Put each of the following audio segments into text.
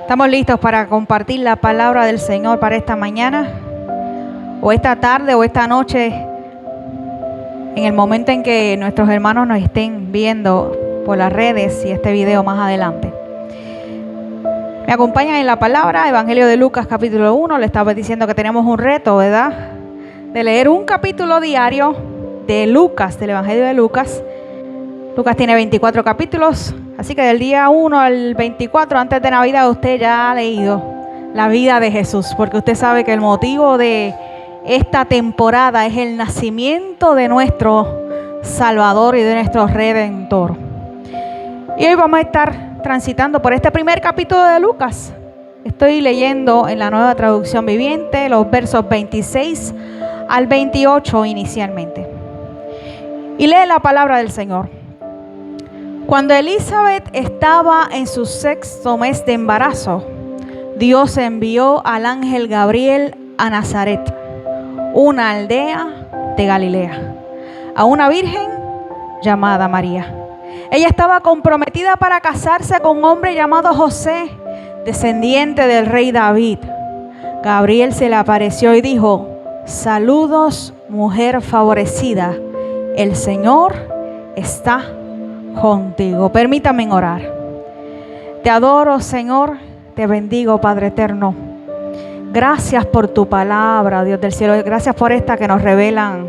¿Estamos listos para compartir la palabra del Señor para esta mañana? O esta tarde o esta noche, en el momento en que nuestros hermanos nos estén viendo por las redes y este video más adelante. Me acompañan en la palabra, Evangelio de Lucas capítulo 1. Le estaba diciendo que tenemos un reto, ¿verdad? De leer un capítulo diario de Lucas, del Evangelio de Lucas. Lucas tiene 24 capítulos, así que del día 1 al 24, antes de Navidad, usted ya ha leído la vida de Jesús, porque usted sabe que el motivo de esta temporada es el nacimiento de nuestro Salvador y de nuestro Redentor. Y hoy vamos a estar transitando por este primer capítulo de Lucas. Estoy leyendo en la Nueva Traducción Viviente los versos 26 al 28 inicialmente. Y lee la palabra del Señor. Cuando Elizabeth estaba en su 6º mes de embarazo, Dios envió al ángel Gabriel a Nazaret, una aldea de Galilea, a una virgen llamada María. Ella estaba comprometida para casarse con un hombre llamado José, descendiente del rey David. Gabriel se le apareció y dijo: saludos, mujer favorecida, el Señor está contigo. Permítame orar. Te adoro, Señor, te bendigo, Padre eterno. Gracias por tu palabra, Dios del cielo. Gracias por esta que nos revelan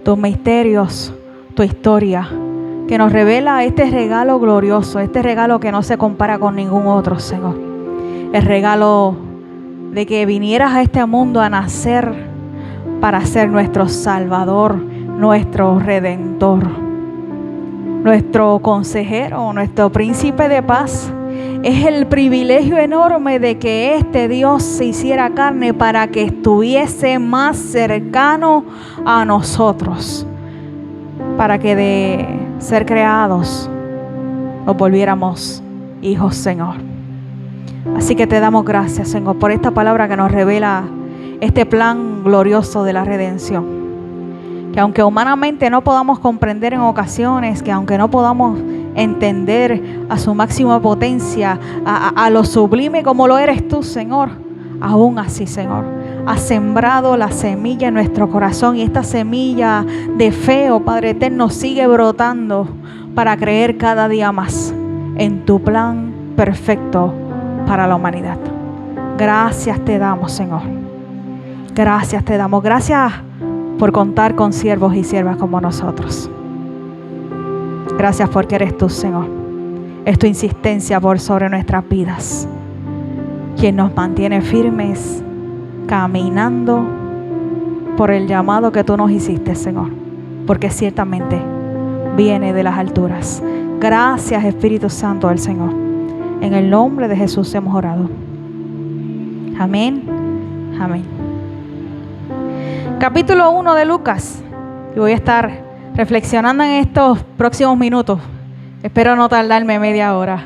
tus misterios, tu historia, que nos revela este regalo glorioso, este regalo que no se compara con ningún otro, Señor. El regalo de que vinieras a este mundo a nacer para ser nuestro Salvador, nuestro Redentor, nuestro consejero, nuestro príncipe de paz. Es el privilegio enorme de que este Dios se hiciera carne para que estuviese más cercano a nosotros, para que de ser creados nos volviéramos hijos, Señor. Así que te damos gracias, Señor, por esta palabra que nos revela este plan glorioso de la redención. Que aunque humanamente no podamos comprender en ocasiones, que aunque no podamos entender a su máxima potencia, a lo sublime como lo eres tú, Señor, aún así, Señor, has sembrado la semilla en nuestro corazón, y esta semilla de fe, oh Padre eterno, sigue brotando para creer cada día más en tu plan perfecto para la humanidad. Gracias te damos, Señor. Gracias te damos. Gracias por contar con siervos y siervas como nosotros. Gracias porque eres tú, Señor. Es tu insistencia por sobre nuestras vidas quien nos mantiene firmes, caminando por el llamado que tú nos hiciste, Señor, porque ciertamente viene de las alturas. Gracias, Espíritu Santo del Señor. En el nombre de Jesús hemos orado. Amén. Amén. Capítulo 1 de Lucas. Y voy a estar reflexionando en estos próximos minutos. Espero no tardarme media hora.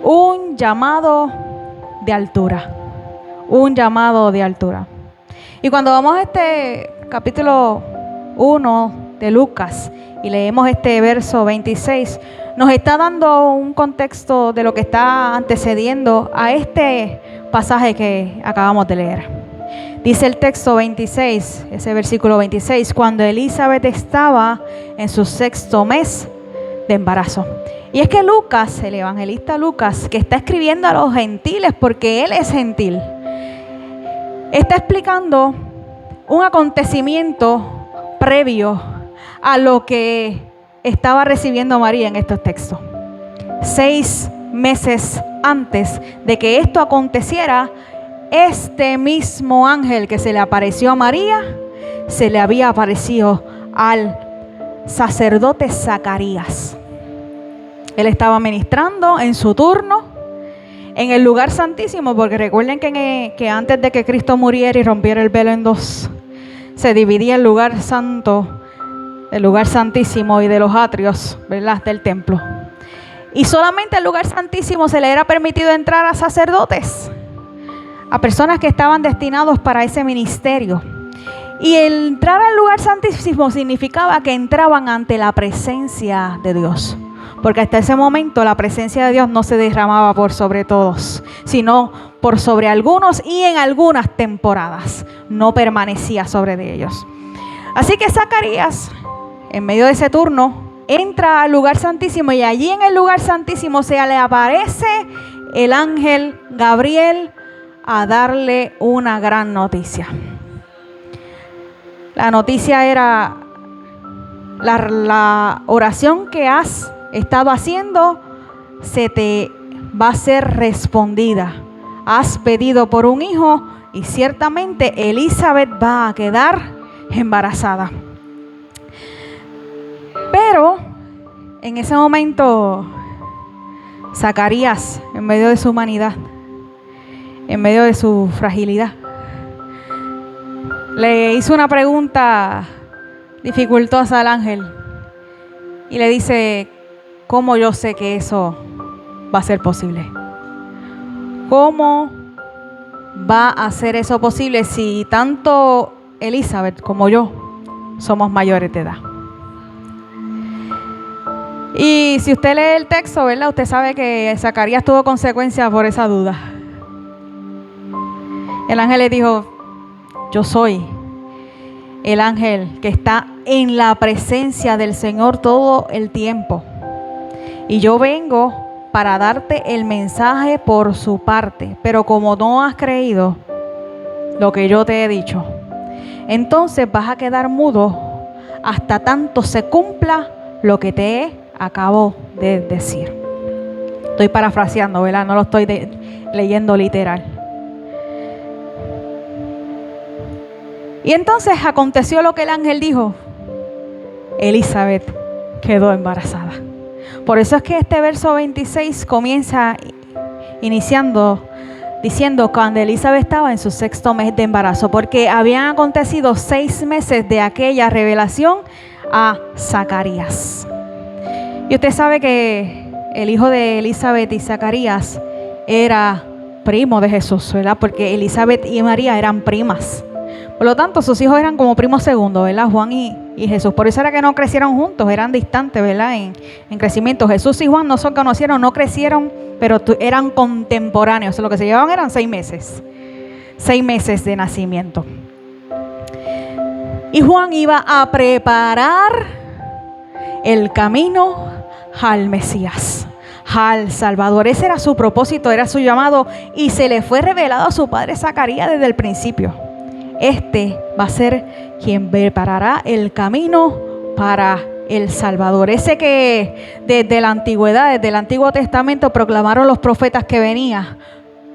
Un llamado de altura. Un llamado de altura. Y cuando vamos a este capítulo 1 de Lucas y leemos este verso 26, nos está dando un contexto de lo que está antecediendo a este pasaje que acabamos de leer. Dice el texto 26, ese versículo 26, cuando Elizabeth estaba en su 6º mes de embarazo. Y es que Lucas, el evangelista Lucas, que está escribiendo a los gentiles porque él es gentil, está explicando un acontecimiento previo a lo que estaba recibiendo María en estos textos. 6 meses antes de que esto aconteciera, este mismo ángel que se le apareció a María, se le había aparecido al sacerdote Zacarías. Él estaba ministrando en su turno en el lugar santísimo, porque recuerden que antes de que Cristo muriera y rompiera el velo en dos, se dividía el lugar santo, el lugar santísimo y de los atrios, ¿verdad?, del templo. Y solamente el lugar santísimo se le era permitido entrar a sacerdotes, a personas que estaban destinados para ese ministerio. Y el entrar al lugar santísimo significaba que entraban ante la presencia de Dios. Porque hasta ese momento la presencia de Dios no se derramaba por sobre todos, sino por sobre algunos y en algunas temporadas. No permanecía sobre de ellos. Así que Zacarías, en medio de ese turno, entra al lugar santísimo y allí en el lugar santísimo se le aparece el ángel Gabriel a darle una gran noticia. La noticia era: la oración que has estado haciendo se te va a ser respondida. Has pedido por un hijo y ciertamente Elizabeth va a quedar embarazada. Pero en ese momento Zacarías, en medio de su humanidad, en medio de su fragilidad, le hizo una pregunta dificultosa al ángel y le dice: ¿cómo yo sé que eso va a ser posible? ¿Cómo va a ser eso posible si tanto Elizabeth como yo somos mayores de edad? Y si usted lee el texto, ¿verdad?, usted sabe que Zacarías tuvo consecuencias por esa duda. El ángel le dijo: yo soy el ángel que está en la presencia del Señor todo el tiempo. Y yo vengo para darte el mensaje por su parte. Pero como no has creído lo que yo te he dicho, entonces vas a quedar mudo hasta tanto se cumpla lo que te acabo de decir. Estoy parafraseando, ¿verdad? No lo estoy leyendo literal. Y entonces aconteció lo que el ángel dijo. Elizabeth quedó embarazada. Por eso es que este verso 26 comienza diciendo cuando Elizabeth estaba en su 6º mes de embarazo, porque habían acontecido 6 meses de aquella revelación a Zacarías. Y usted sabe que el hijo de Elizabeth y Zacarías era primo de Jesús, ¿verdad? Porque Elizabeth y María eran primas. Por lo tanto, sus hijos eran como primos segundos, ¿verdad? Juan y Jesús. Por eso era que no crecieron juntos, eran distantes, ¿verdad? En crecimiento. Jesús y Juan no se conocieron, no crecieron, pero eran contemporáneos. Lo que se llevaban eran 6 meses. 6 meses de nacimiento. Y Juan iba a preparar el camino al Mesías, al Salvador. Ese era su propósito, era su llamado, y se le fue revelado a su padre Zacarías desde el principio. Este va a ser quien preparará el camino para el Salvador. Ese que desde la antigüedad, desde el Antiguo Testamento proclamaron los profetas que venía.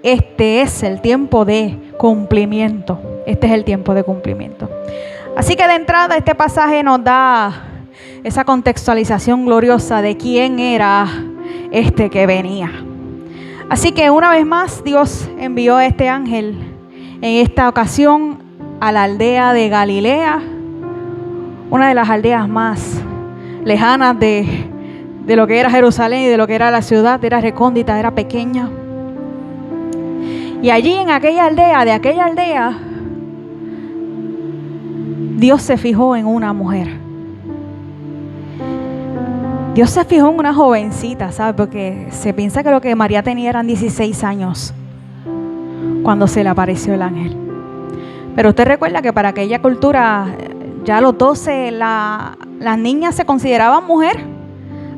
Este es el tiempo de cumplimiento. Este es el tiempo de cumplimiento. Así que de entrada este pasaje nos da esa contextualización gloriosa de quién era este que venía. Así que una vez más Dios envió a este ángel en esta ocasión a la aldea de Galilea, una de las aldeas más lejanas de lo que era Jerusalén y de lo que era la ciudad. Era recóndita, era pequeña. Y allí en aquella aldea, Dios se fijó en una mujer. Dios se fijó en una jovencita, ¿sabe? Porque se piensa que lo que María tenía eran 16 años cuando se le apareció el ángel. Pero usted recuerda que para aquella cultura, ya a los 12, las niñas se consideraban mujer.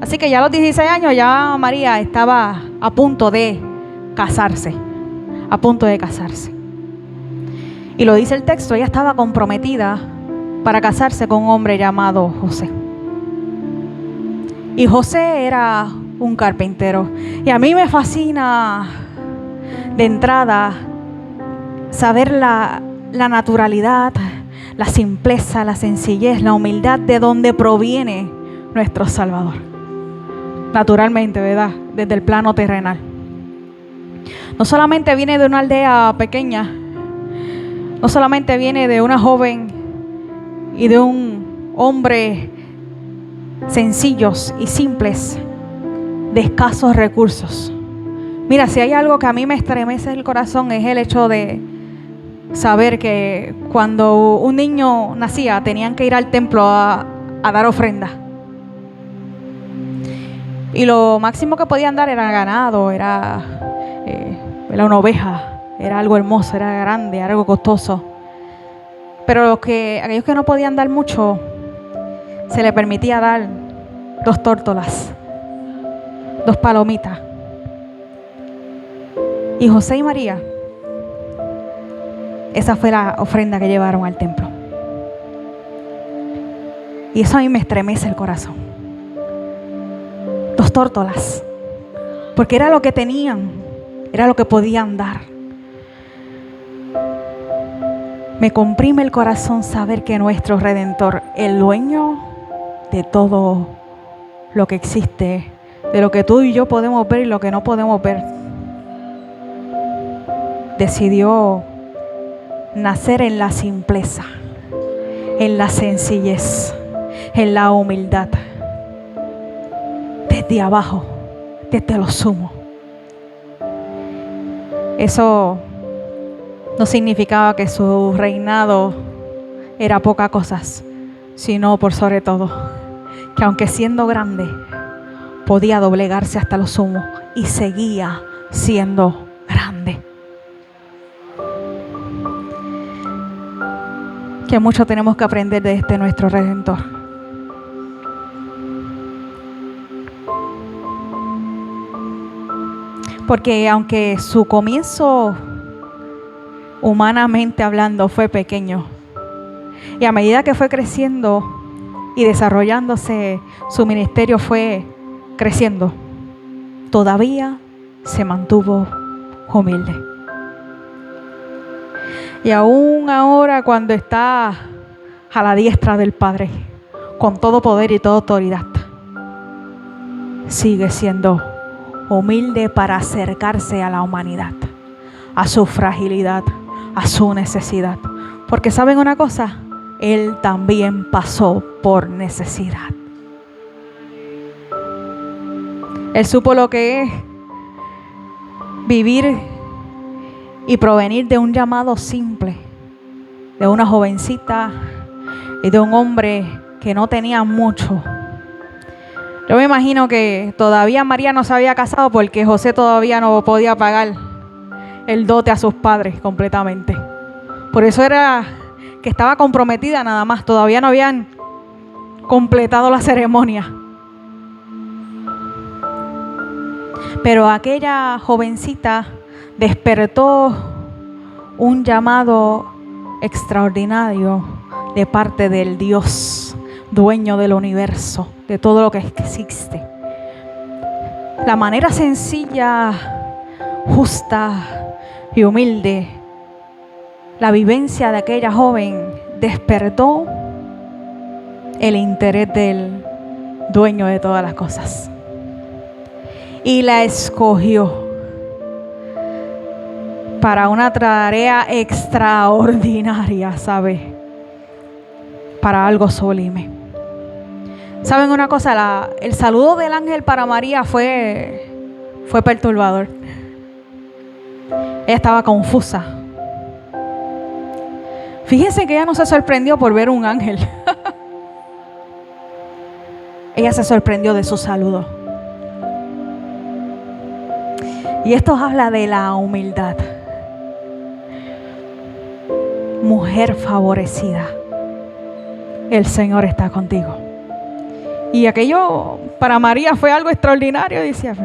Así que ya a los 16 años ya María estaba a punto de casarse. A punto de casarse. Y lo dice el texto, ella estaba comprometida para casarse con un hombre llamado José. Y José era un carpintero. Y a mí me fascina de entrada saber la naturalidad, la simpleza, la sencillez, la humildad de donde proviene nuestro Salvador. Naturalmente, ¿verdad? Desde el plano terrenal. No solamente viene de una aldea pequeña, no solamente viene de una joven y de un hombre sencillos y simples, de escasos recursos. Mira, si hay algo que a mí me estremece el corazón es el hecho de saber que cuando un niño nacía tenían que ir al templo a dar ofrenda. Y lo máximo que podían dar era ganado, era una oveja, era algo hermoso, era grande, era algo costoso. Pero aquellos que no podían dar mucho, se les permitía dar 2 tórtolas, 2 palomitas. Y José y María, esa fue la ofrenda que llevaron al templo. Y eso a mí me estremece el corazón. 2 tórtolas, porque era lo que tenían, era lo que podían dar. Me comprime el corazón saber que nuestro Redentor, el dueño de todo lo que existe, de lo que tú y yo podemos ver y lo que no podemos ver, decidió nacer en la simpleza, en la sencillez, en la humildad, desde abajo, desde lo sumo. Eso no significaba que su reinado era poca cosa, sino por sobre todo, que aunque siendo grande, podía doblegarse hasta lo sumo y seguía siendo grande. Que mucho tenemos que aprender de este nuestro Redentor. Porque aunque su comienzo, humanamente hablando, fue pequeño, y a medida que fue creciendo y desarrollándose, su ministerio fue creciendo, todavía se mantuvo humilde. Y aún ahora, cuando está a la diestra del Padre, con todo poder y toda autoridad, sigue siendo humilde para acercarse a la humanidad, a su fragilidad, a su necesidad. Porque ¿saben una cosa? Él también pasó por necesidad. Él supo lo que es vivir y provenir de un llamado simple, de una jovencita y de un hombre que no tenía mucho. Yo me imagino que todavía María no se había casado porque José todavía no podía pagar el dote a sus padres completamente. Por eso era que estaba comprometida nada más, todavía no habían completado la ceremonia. Pero aquella jovencita despertó un llamado extraordinario de parte del Dios, dueño del universo, de todo lo que existe. La manera sencilla, justa y humilde, la vivencia de aquella joven despertó el interés del dueño de todas las cosas. Y la escogió para una tarea extraordinaria, ¿sabe? Para algo sublime. ¿Saben una cosa? El saludo del ángel para María fue perturbador. Ella estaba confusa. Fíjense que ella no se sorprendió por ver un ángel. Ella se sorprendió de su saludo. Y esto habla de la humildad. Mujer favorecida, el Señor está contigo. Y aquello para María fue algo extraordinario. Decía,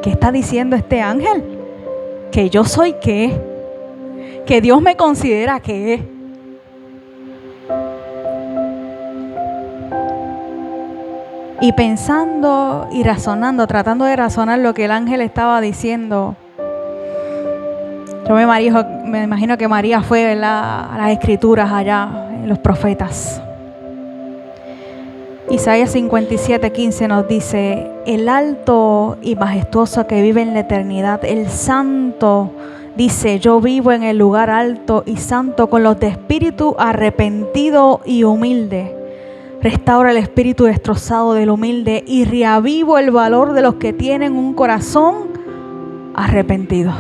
¿qué está diciendo este ángel? ¿Que yo soy qué? ¿Que Dios me considera qué? Y pensando y razonando, tratando de razonar lo que el ángel estaba diciendo, yo me imagino que María fue a las escrituras allá, en los profetas. Isaías 57:15 nos dice: el alto y majestuoso que vive en la eternidad, el santo, dice: yo vivo en el lugar alto y santo, con los de espíritu arrepentido y humilde. Restaura el espíritu destrozado del humilde y reavivo el valor de los que tienen un corazón arrepentido.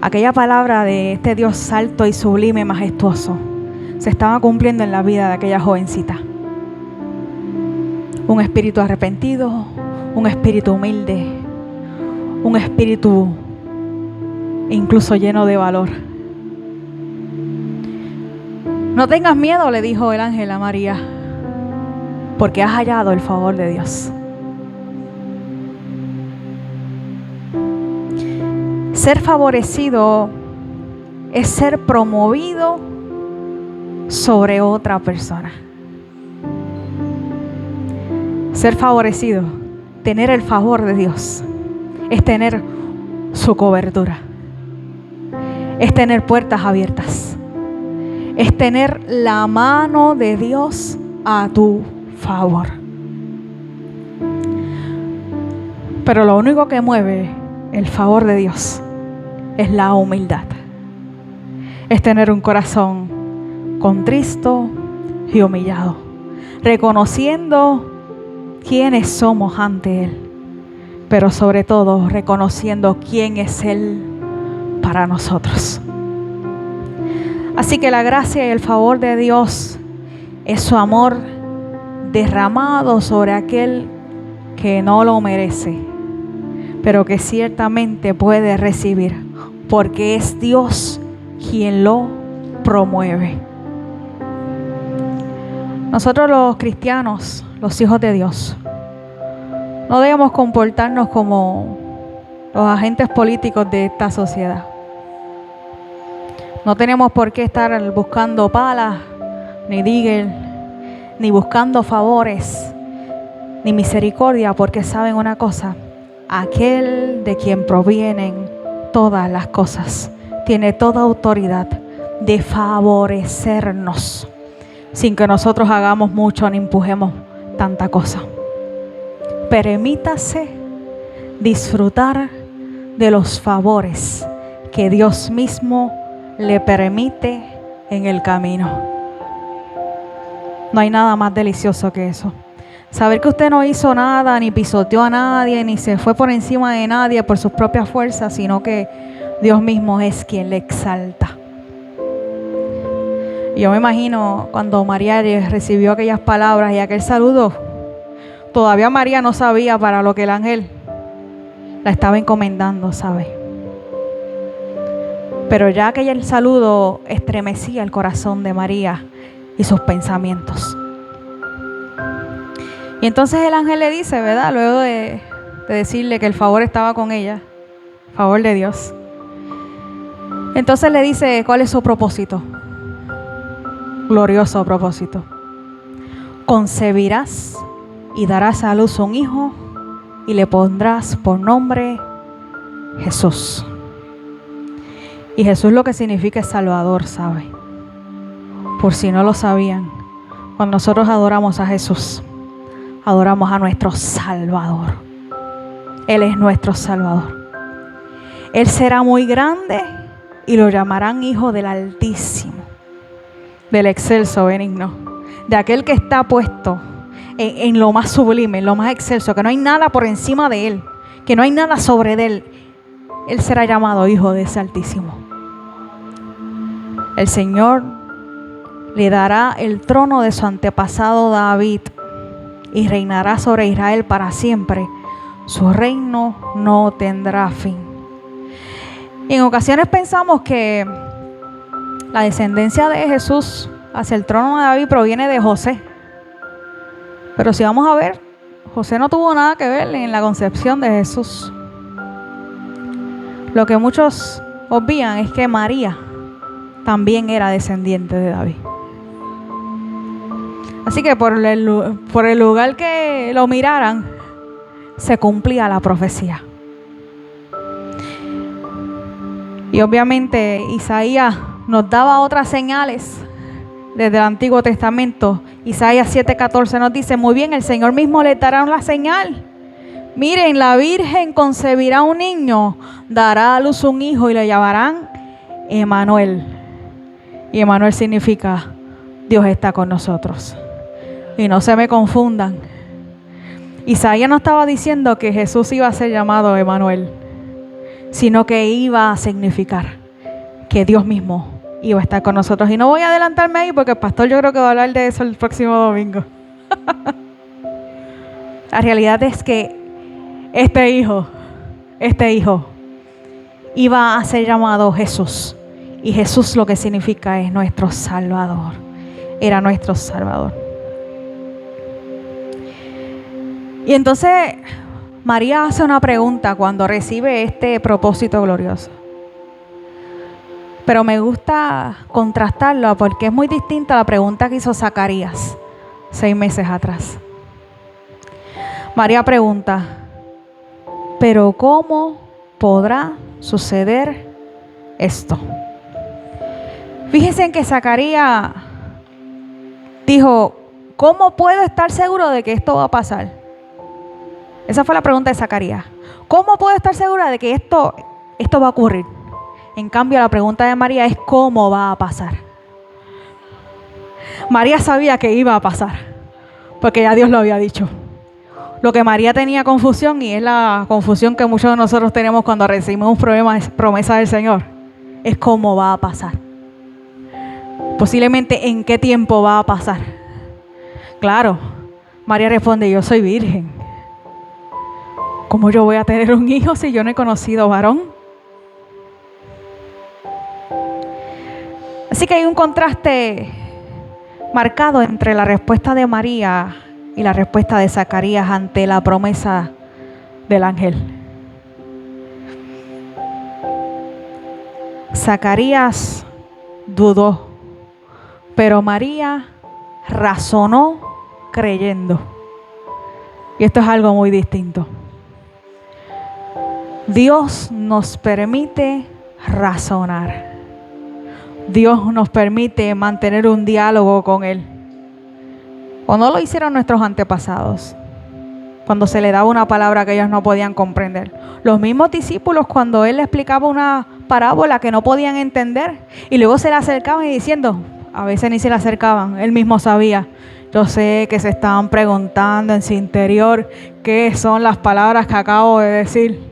Aquella palabra de este Dios alto y sublime, majestuoso, se estaba cumpliendo en la vida de aquella jovencita. un espíritu arrepentido, un espíritu humilde, un espíritu incluso lleno de valor. No tengas miedo, le dijo el ángel a María, porque has hallado el favor de Dios. Ser favorecido es ser promovido sobre otra persona. Ser favorecido, tener el favor de Dios, es tener su cobertura, es tener puertas abiertas, es tener la mano de Dios a tu favor. Pero lo único que mueve el favor de Dios es la humildad. Es tener un corazón contristo y humillado, reconociendo quiénes somos ante Él, pero sobre todo reconociendo quién es Él para nosotros. Así que la gracia y el favor de Dios es su amor derramado sobre aquel que no lo merece, pero que ciertamente puede recibir, porque es Dios quien lo promueve. Nosotros los cristianos, los hijos de Dios, no debemos comportarnos como los agentes políticos de esta sociedad. No tenemos por qué estar buscando palas, ni digel, ni buscando favores, ni misericordia, porque saben una cosa: aquel de quien provienen todas las cosas tiene toda autoridad de favorecernos, sin que nosotros hagamos mucho ni empujemos tanta cosa. Permítase disfrutar de los favores que Dios mismo le permite en el camino. No hay nada más delicioso que eso. Saber que usted no hizo nada, ni pisoteó a nadie, ni se fue por encima de nadie por sus propias fuerzas, sino que Dios mismo es quien le exalta. Yo me imagino cuando María recibió aquellas palabras y aquel saludo, todavía María no sabía para lo que el ángel la estaba encomendando, ¿sabe? Pero ya aquel saludo estremecía el corazón de María y sus pensamientos. Y entonces el ángel le dice, ¿verdad? Luego de decirle que el favor estaba con ella, favor de Dios. Entonces le dice, ¿cuál es su propósito? Glorioso propósito. Concebirás y darás a luz un hijo y le pondrás por nombre Jesús. Y Jesús lo que significa es Salvador, ¿sabe? Por si no lo sabían, cuando nosotros adoramos a Jesús, adoramos a nuestro Salvador. Él es nuestro Salvador. Él será muy grande y lo llamarán Hijo del Altísimo, del Excelso Benigno, de aquel que está puesto en lo más sublime, en lo más excelso, que no hay nada por encima de Él, que no hay nada sobre de Él. Él será llamado Hijo de ese Altísimo. El Señor le dará el trono de su antepasado David y reinará sobre Israel para siempre. Su reino no tendrá fin. Y en ocasiones pensamos que la descendencia de Jesús hacia el trono de David proviene de José. Pero si vamos a ver, José no tuvo nada que ver en la concepción de Jesús. Lo que muchos obvian es que María también era descendiente de David. Así que por el lugar que lo miraran, se cumplía la profecía. Y obviamente Isaías nos daba otras señales desde el Antiguo Testamento. Isaías 7:14 nos dice, muy bien, el Señor mismo le dará la señal. Miren, la Virgen concebirá un niño, dará a luz un hijo y le llamarán Emmanuel. Y Emmanuel significa Dios está con nosotros. Y no se me confundan. Isaías no estaba diciendo que Jesús iba a ser llamado Emmanuel, sino que iba a significar que Dios mismo iba a estar con nosotros. Y no voy a adelantarme ahí porque el pastor yo creo que va a hablar de eso el próximo domingo. La realidad es que este hijo iba a ser llamado Jesús. Y Jesús lo que significa es nuestro Salvador. Era nuestro Salvador. Y entonces María hace una pregunta cuando recibe este propósito glorioso. Pero me gusta contrastarlo porque es muy distinta a la pregunta que hizo Zacarías 6 meses atrás. María pregunta, ¿pero cómo podrá suceder esto? Fíjense en que Zacarías dijo, ¿cómo puedo estar seguro de que esto va a pasar? Esa fue la pregunta de Zacarías. ¿Cómo puedo estar segura de que esto va a ocurrir? En cambio, la pregunta de María es ¿cómo va a pasar? María sabía que iba a pasar, porque ya Dios lo había dicho. Lo que María tenía confusión, y es la confusión que muchos de nosotros tenemos cuando recibimos promesa del Señor, es cómo va a pasar. Posiblemente en qué tiempo va a pasar. Claro, María responde, yo soy virgen. ¿Cómo yo voy a tener un hijo si yo no he conocido varón? Así que hay un contraste marcado entre la respuesta de María y la respuesta de Zacarías ante la promesa del ángel. Zacarías dudó, pero María razonó creyendo. Y esto es algo muy distinto. Dios nos permite razonar. Dios nos permite mantener un diálogo con Él. ¿O no lo hicieron nuestros antepasados? Cuando se le daba una palabra que ellos no podían comprender. Los mismos discípulos, cuando Él les explicaba una parábola que no podían entender, y luego se le acercaban y diciendo, a veces ni se le acercaban, Él mismo sabía. Yo sé que se estaban preguntando en su interior qué son las palabras que acabo de decir,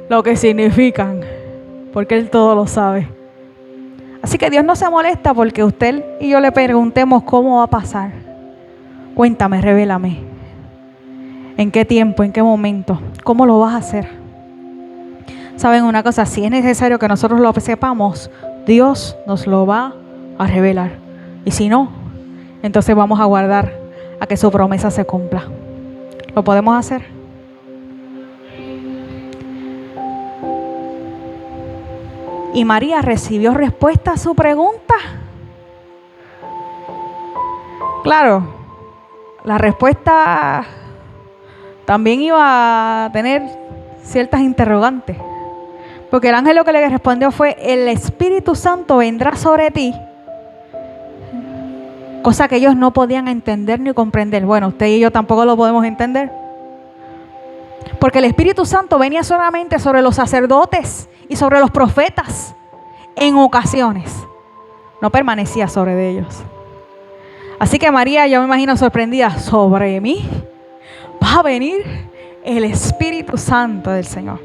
lo que significan, porque Él todo lo sabe. Así que Dios no se molesta porque usted y yo le preguntemos cómo va a pasar. Cuéntame, revélame. ¿En qué tiempo? ¿En qué momento? ¿Cómo lo vas a hacer? ¿Saben una cosa? Si es necesario que nosotros lo sepamos, Dios nos lo va a revelar. Y si no, entonces vamos a aguardar a que su promesa se cumpla. ¿Lo podemos hacer? Y María recibió respuesta a su pregunta. Claro, la respuesta también iba a tener ciertas interrogantes. Porque el ángel lo que le respondió fue, el Espíritu Santo vendrá sobre ti. Cosa que ellos no podían entender ni comprender. Bueno, usted y yo tampoco lo podemos entender. Porque el Espíritu Santo venía solamente sobre los sacerdotes y sobre los profetas en ocasiones. No permanecía sobre de ellos. Así que María, yo me imagino sorprendida, sobre mí va a venir el Espíritu Santo del Señor.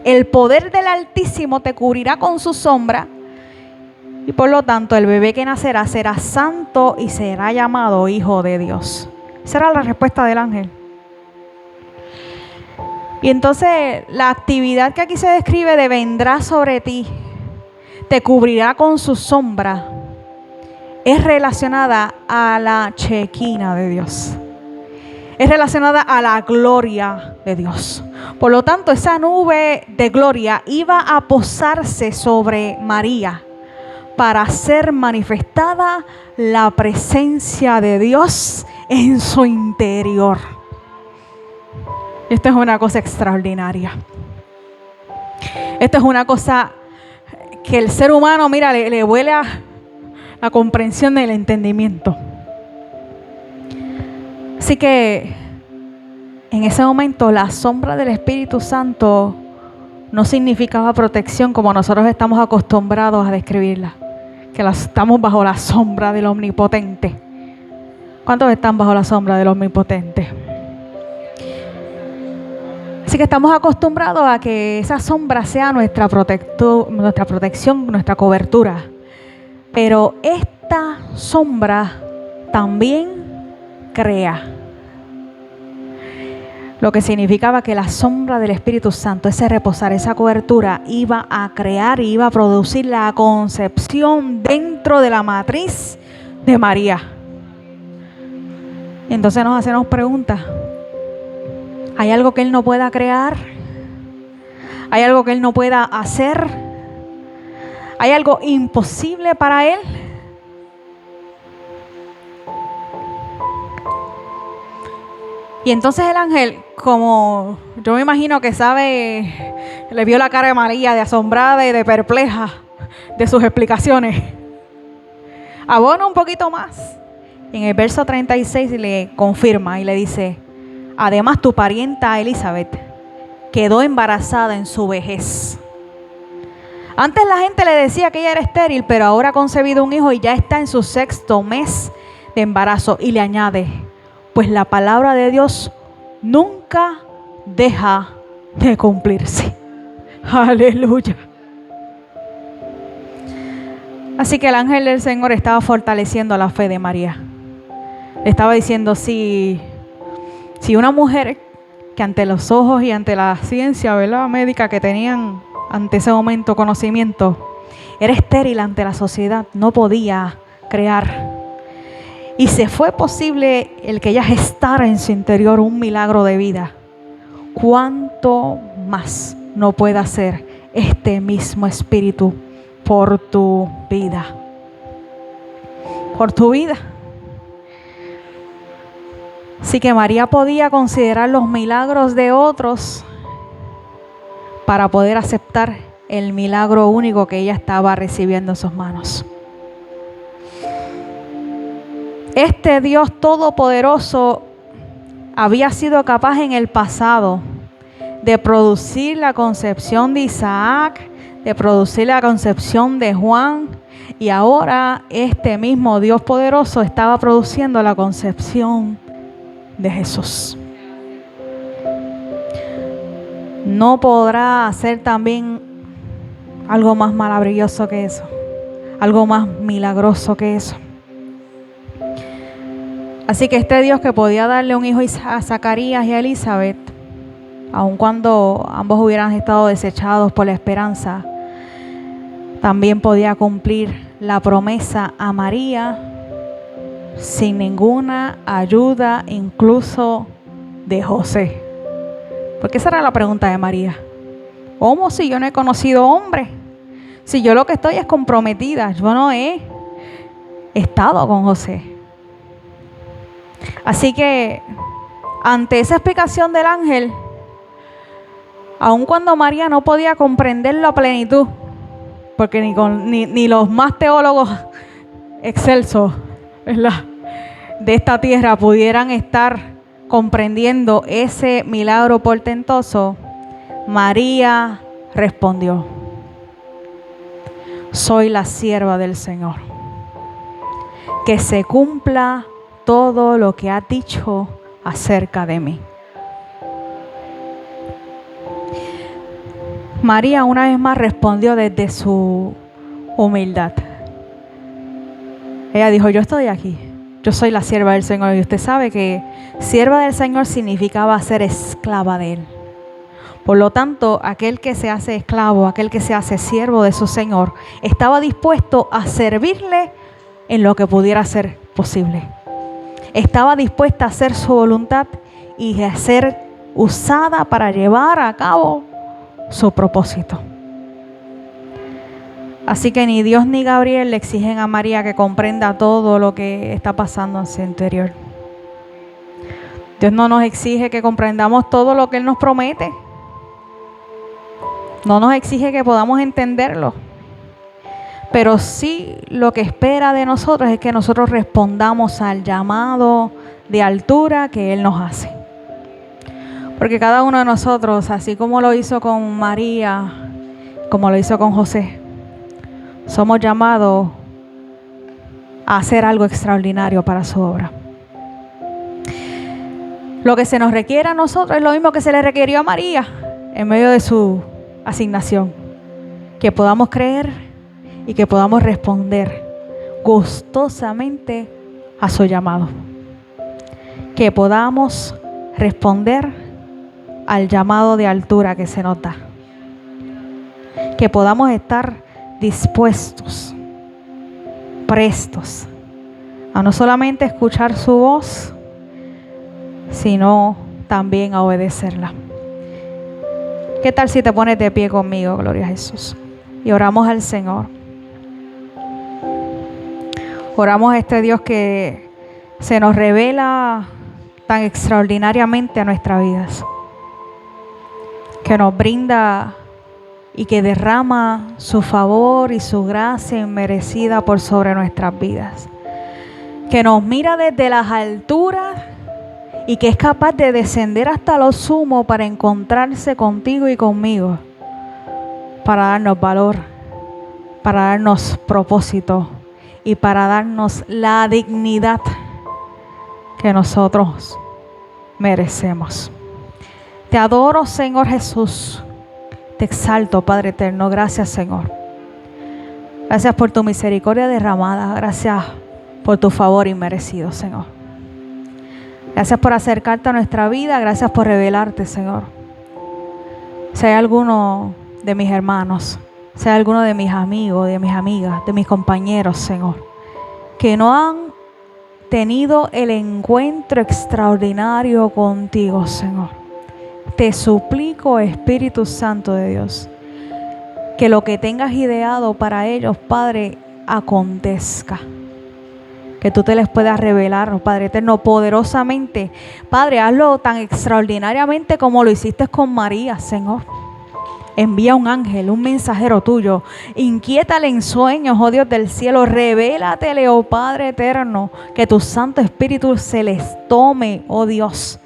El poder del Altísimo te cubrirá con su sombra y por lo tanto el bebé que nacerá será santo y será llamado Hijo de Dios. Esa era la respuesta del ángel. Y entonces la actividad que aquí se describe de vendrá sobre ti, te cubrirá con su sombra, es relacionada a la Shekinah de Dios. Es relacionada a la gloria de Dios. Por lo tanto, esa nube de gloria iba a posarse sobre María para ser manifestada la presencia de Dios en su interior. Esto es una cosa extraordinaria. Esto es una cosa que el ser humano, mira, le vuela la comprensión del entendimiento. Así que en ese momento la sombra del Espíritu Santo no significaba protección como nosotros estamos acostumbrados a describirla. Que estamos bajo la sombra del Omnipotente. ¿Cuántos están bajo la sombra del Omnipotente? Así que estamos acostumbrados a que esa sombra sea nuestra protección, nuestra cobertura. Pero esta sombra también crea. Lo que significaba que la sombra del Espíritu Santo, ese reposar, esa cobertura, iba a crear y iba a producir la concepción dentro de la matriz de María. Entonces nos hacemos preguntas. ¿Hay algo que Él no pueda crear? ¿Hay algo que Él no pueda hacer? ¿Hay algo imposible para Él? Y entonces el ángel, como yo me imagino que sabe, le vio la cara de María de asombrada y de perpleja de sus explicaciones. Abona un poquito más. En el verso 36 le confirma y le dice: además tu parienta Elizabeth quedó embarazada en su vejez. Antes la gente le decía que ella era estéril, pero ahora ha concebido un hijo y ya está en su 6º mes de embarazo. Y le añade: pues la palabra de Dios nunca deja de cumplirse. Aleluya. Así que el ángel del Señor estaba fortaleciendo la fe de María. Le estaba diciendo: si una mujer que ante los ojos y ante la ciencia, ¿verdad?, médica que tenían ante ese momento conocimiento, era estéril ante la sociedad, no podía crear. Y se fue posible el que ella gestara en su interior un milagro de vida. ¿Cuánto más no puede hacer este mismo Espíritu por tu vida? Por tu vida. Así que María podía considerar los milagros de otros para poder aceptar el milagro único que ella estaba recibiendo en sus manos. Este Dios todopoderoso había sido capaz en el pasado de producir la concepción de Isaac, de producir la concepción de Juan, y ahora este mismo Dios poderoso estaba produciendo la concepción de Jesús. ¿No podrá hacer también algo más maravilloso que eso? Algo más milagroso que eso. Así que este Dios que podía darle un hijo a Zacarías y a Elizabeth, aun cuando ambos hubieran estado desechados por la esperanza, también podía cumplir la promesa a María sin ninguna ayuda, incluso de José. Porque esa era la pregunta de María. ¿Cómo si yo no he conocido hombre? Si yo lo que estoy es comprometida, yo no he estado con José. Así que ante esa explicación del ángel, aun cuando María no podía comprenderlo a plenitud, porque ni los más teólogos excelsos, ¿verdad?, de esta tierra pudieran estar comprendiendo ese milagro portentoso, María respondió: soy la sierva del Señor, que se cumpla todo lo que ha dicho acerca de mí. María una vez más respondió desde su humildad. Ella dijo: yo estoy aquí, yo soy la sierva del Señor. Y usted sabe que sierva del Señor significaba ser esclava de Él. Por lo tanto, aquel que se hace esclavo, aquel que se hace siervo de su Señor, estaba dispuesto a servirle en lo que pudiera ser posible. Estaba dispuesta a hacer su voluntad y a ser usada para llevar a cabo su propósito. Así que ni Dios ni Gabriel le exigen a María que comprenda todo lo que está pasando en su interior. Dios no nos exige que comprendamos todo lo que Él nos promete. No nos exige que podamos entenderlo. Pero sí lo que espera de nosotros es que nosotros respondamos al llamado de altura que Él nos hace. Porque cada uno de nosotros, así como lo hizo con María, como lo hizo con José, somos llamados a hacer algo extraordinario para su obra. Lo que se nos requiere a nosotros es lo mismo que se le requirió a María en medio de su asignación. Que podamos creer y que podamos responder gustosamente a su llamado. Que podamos responder al llamado de altura que se nos da. Que podamos estar dispuestos, prestos, a no solamente escuchar su voz, sino también a obedecerla. ¿Qué tal si te pones de pie conmigo, gloria a Jesús? Y oramos al Señor. Oramos a este Dios que se nos revela tan extraordinariamente a nuestras vidas, que nos brinda y que derrama su favor y su gracia inmerecida por sobre nuestras vidas, que nos mira desde las alturas y que es capaz de descender hasta lo sumo para encontrarse contigo y conmigo, para darnos valor, para darnos propósito y para darnos la dignidad que nosotros merecemos. Te adoro, Señor Jesús. Te exalto, Padre eterno. Gracias, Señor. Gracias por tu misericordia derramada. Gracias por tu favor inmerecido, Señor. Gracias por acercarte a nuestra vida. Gracias por revelarte, Señor. Si hay alguno de mis hermanos, si hay alguno de mis amigos, de mis amigas, de mis compañeros, Señor, que no han tenido el encuentro extraordinario contigo, Señor, te suplico, Espíritu Santo de Dios, que lo que tengas ideado para ellos, Padre, acontezca. Que tú te les puedas revelar, Padre eterno, poderosamente. Padre, hazlo tan extraordinariamente como lo hiciste con María, Señor. Envía un ángel, un mensajero tuyo. Inquiétale en sueños, oh Dios del cielo. Revélatele, oh Padre eterno. Que tu Santo Espíritu se les tome, oh Dios.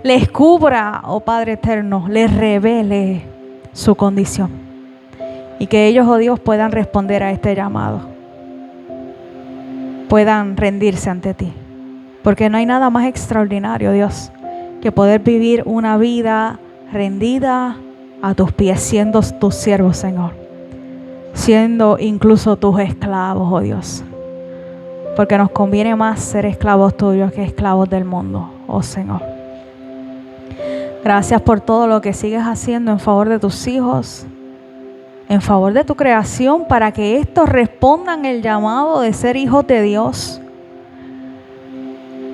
Les cubra, oh Padre eterno. Les revele su condición. Y que ellos, oh Dios, puedan responder a este llamado. Puedan rendirse ante ti. Porque no hay nada más extraordinario, Dios, que poder vivir una vida rendida a tus pies, siendo tus siervos, Señor. Siendo incluso tus esclavos, oh Dios. Porque nos conviene más ser esclavos tuyos que esclavos del mundo, oh Señor. Gracias por todo lo que sigues haciendo en favor de tus hijos, en favor de tu creación, para que estos respondan el llamado de ser hijos de Dios,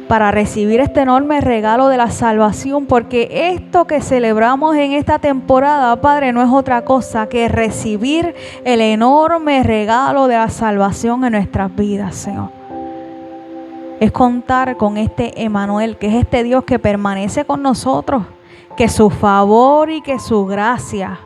para recibir este enorme regalo de la salvación, porque esto que celebramos en esta temporada, Padre, no es otra cosa que recibir el enorme regalo de la salvación en nuestras vidas, Señor. Es contar con este Emmanuel, que es este Dios que permanece con nosotros, que su favor y que su gracia,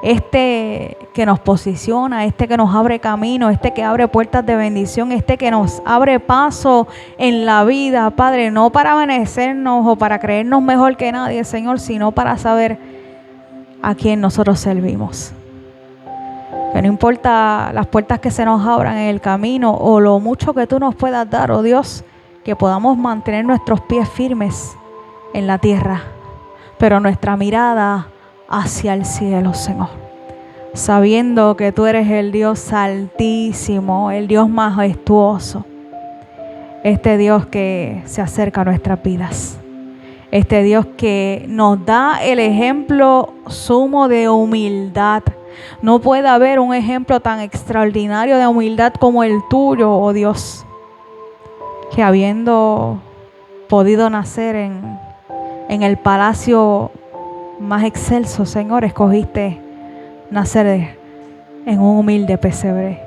este que nos posiciona, este que nos abre camino, este que abre puertas de bendición, este que nos abre paso en la vida, Padre, no para benecernos o para creernos mejor que nadie, Señor, sino para saber a quién nosotros servimos. Que no importa las puertas que se nos abran en el camino o lo mucho que tú nos puedas dar, oh Dios, que podamos mantener nuestros pies firmes en la tierra, pero nuestra mirada hacia el cielo, Señor, sabiendo que tú eres el Dios altísimo, el Dios majestuoso, este Dios que se acerca a nuestras vidas, este Dios que nos da el ejemplo sumo de humildad. No puede haber un ejemplo tan extraordinario de humildad como el tuyo, oh Dios, que habiendo podido nacer en el palacio más excelso, Señor, escogiste nacer en un humilde pesebre,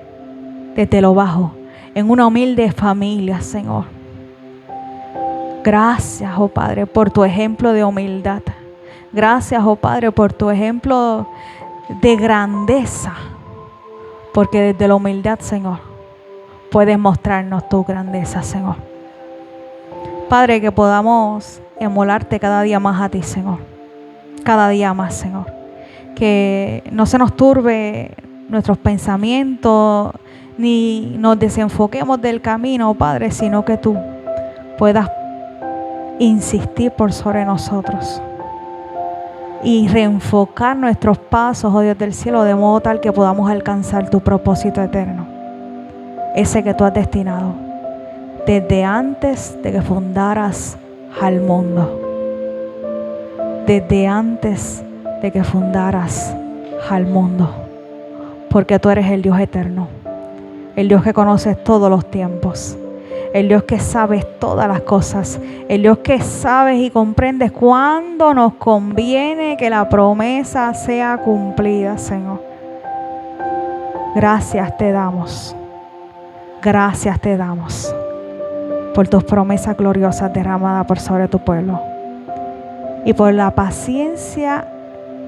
desde lo bajo, en una humilde familia, Señor. Gracias, oh Padre, por tu ejemplo de humildad. Gracias, oh Padre, por tu ejemplo de grandeza, porque desde la humildad, Señor, puedes mostrarnos tu grandeza, Señor. Padre, que podamos emularte cada día más a ti, Señor. Cada día más, Señor. Que no se nos turbe nuestros pensamientos, ni nos desenfoquemos del camino, Padre, sino que tú puedas insistir por sobre nosotros y reenfocar nuestros pasos, oh Dios del cielo, de modo tal que podamos alcanzar tu propósito eterno, ese que tú has destinado desde antes de que fundaras al mundo. desde antes de que fundaras al mundo, porque tú eres el Dios eterno, el Dios que conoce todos los tiempos, el Dios que sabe todas las cosas, el Dios que sabes y comprendes cuándo nos conviene que la promesa sea cumplida, Señor. Gracias te damos por tus promesas gloriosas derramadas por sobre tu pueblo y por la paciencia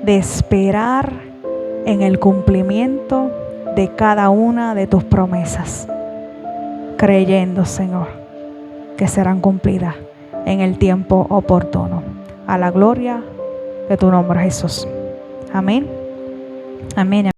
de esperar en el cumplimiento de cada una de tus promesas, creyendo, Señor, que serán cumplidas en el tiempo oportuno. A la gloria de tu nombre, Jesús. Amén. Amén.